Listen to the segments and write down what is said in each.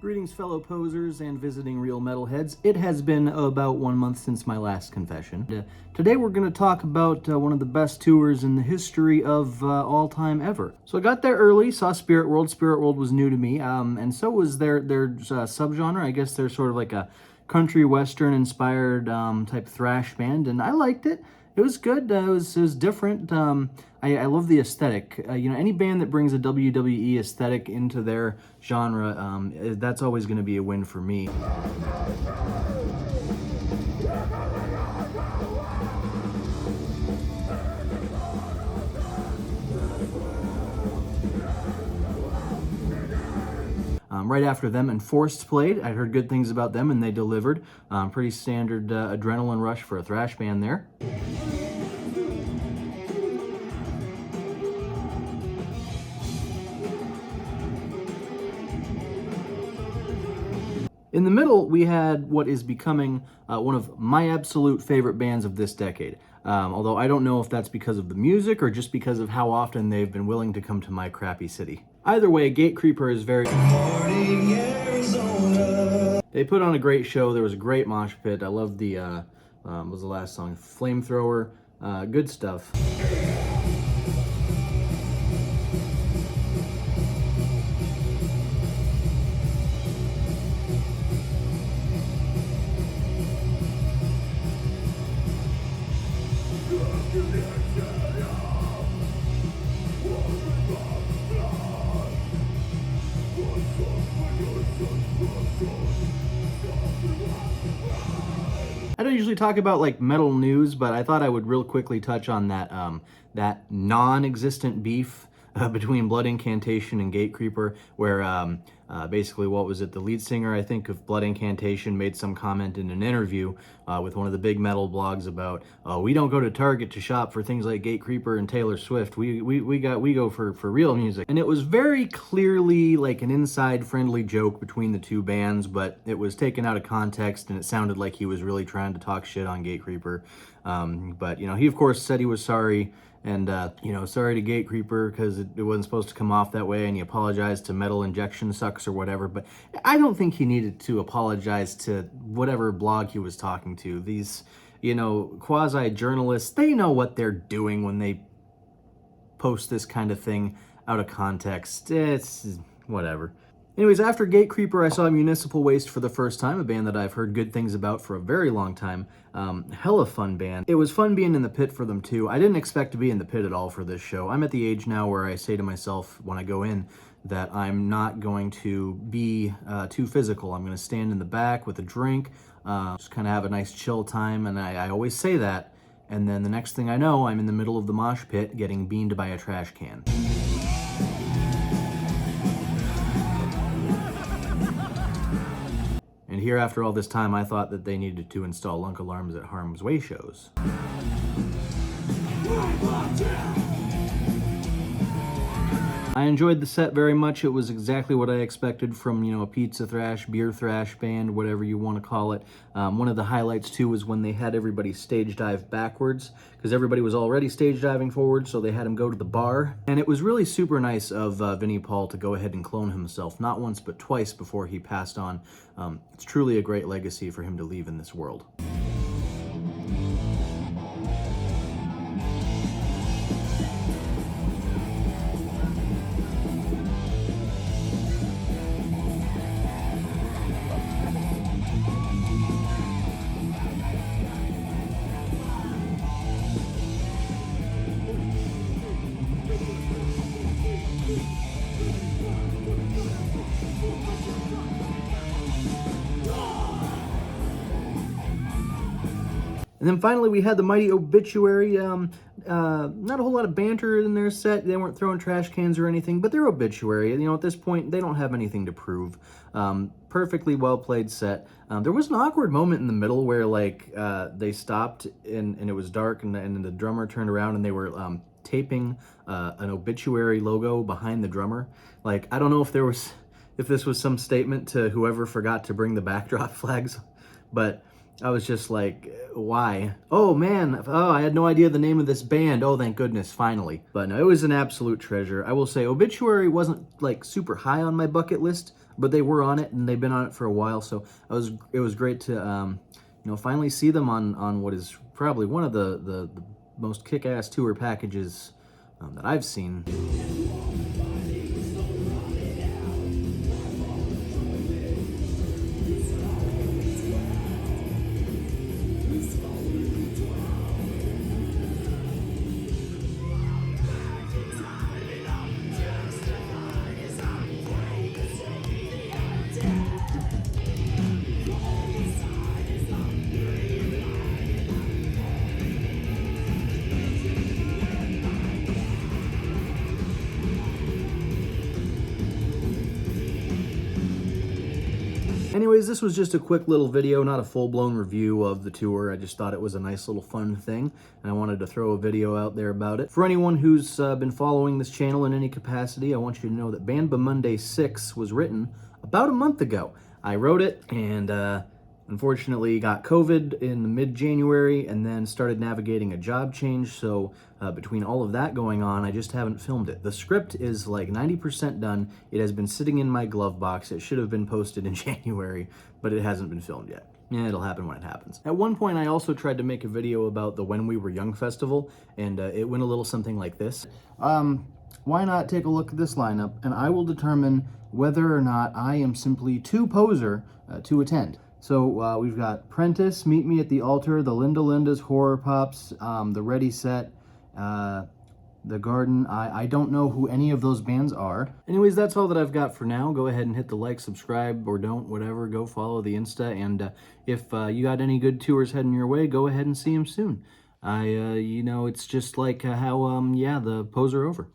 Greetings, fellow posers and visiting real metalheads. It has been about 1 month since my last confession. Today we're going to talk about one of the best tours in the history of all time ever. So I got there early, saw Spiritworld. Spiritworld was new to me, and so was their subgenre. I guess they're sort of like a country western inspired type thrash band, and I liked it. It was good. It was different. I love the aesthetic. Any band that brings a WWE aesthetic into their genre, that's always going to be a win for me. Right after them, Enforced played. I'd heard good things about them, and they delivered. Pretty standard adrenaline rush for a thrash band there. In the middle, we had what is becoming one of my absolute favorite bands of this decade. Although I don't know if that's because of the music or just because of how often they've been willing to come to my crappy city. Either way, Gatecreeper is very... They put on a great show. There was a great mosh pit. I loved the, what was the last song? Flamethrower. Good stuff. I don't usually talk about like metal news, but I thought I would real quickly touch on that that non-existent beef between Blood Incantation and Gatecreeper, where basically, what was it? The lead singer, I think, of Blood Incantation made some comment in an interview with one of the big metal blogs about, we don't go to Target to shop for things like Gatecreeper and Taylor Swift. We go for real music. And it was very clearly like an inside friendly joke between the two bands, but it was taken out of context and it sounded like he was really trying to talk shit on Gatecreeper. But he of course said he was sorry. And, sorry to Gatecreeper because it wasn't supposed to come off that way, and he apologized to Metal Injection Sucks or whatever, but I don't think he needed to apologize to whatever blog he was talking to. These, quasi-journalists, they know what they're doing when they post this kind of thing out of context. It's whatever. Anyways, after Gatecreeper, I saw Municipal Waste for the first time, a band that I've heard good things about for a very long time. Hella fun band. It was fun being in the pit for them too. I didn't expect to be in the pit at all for this show. I'm at the age now where I say to myself when I go in that I'm not going to be too physical. I'm going to stand in the back with a drink, just kind of have a nice chill time, and I always say that. And then the next thing I know, I'm in the middle of the mosh pit getting beamed by a trash can. And here, after all this time, I thought that they needed to install lunk alarms at harm's way shows. I enjoyed the set very much. It was exactly what I expected from, a pizza thrash, beer thrash band, whatever you want to call it. One of the highlights, too, was when they had everybody stage dive backwards, because everybody was already stage diving forward, so they had him go to the bar. And it was really super nice of Vinnie Paul to go ahead and clone himself, not once but twice before he passed on. It's truly a great legacy for him to leave in this world. And then finally, we had the mighty Obituary. Not a whole lot of banter in their set. They weren't throwing trash cans or anything, but they're Obituary. At this point, they don't have anything to prove. Perfectly well-played set. There was an awkward moment in the middle where, they stopped and it was dark, and the drummer turned around and they were taping an Obituary logo behind the drummer. I don't know if this was some statement to whoever forgot to bring the backdrop flags, but I was just like, why? Oh man, I had no idea the name of this band. Oh, thank goodness, finally. But no, it was an absolute treasure. I will say Obituary wasn't super high on my bucket list, but they were on it, and they've been on it for a while, so it was great to you know, finally see them on what is probably one of the most kick-ass tour packages that I've seen. Anyways, this was just a quick little video, not a full-blown review of the tour. I just thought it was a nice little fun thing, and I wanted to throw a video out there about it. For anyone who's been following this channel in any capacity, I want you to know that Banba Monday 6 was written about a month ago. I wrote it, and unfortunately got COVID in mid-January, and then started navigating a job change, so between all of that going on, I just haven't filmed it. The script is like 90% done. It has been sitting in my glove box. It should have been posted in January, but it hasn't been filmed yet. Yeah, it'll happen when it happens. At one point, I also tried to make a video about the When We Were Young festival, and it went a little something like this. Why not take a look at this lineup, and I will determine whether or not I am simply too poser to attend. So we've got Prentice, Meet Me at the Altar, the Linda Lindas, Horror Pops, the Ready Set, the Garden. I don't know who any of those bands are. Anyways, that's all that I've got for now. Go ahead and hit the like, subscribe, or don't, whatever. Go follow the Insta, and if you got any good tours heading your way, go ahead and see them soon. You know, it's just like how, yeah, the pose are over.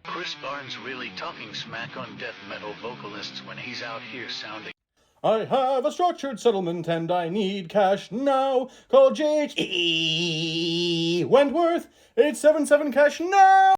Chris Barnes really talking smack on death metal vocalists when he's out here sounding. I have a structured settlement and I need cash now. Call JHE Wentworth 877 cash now.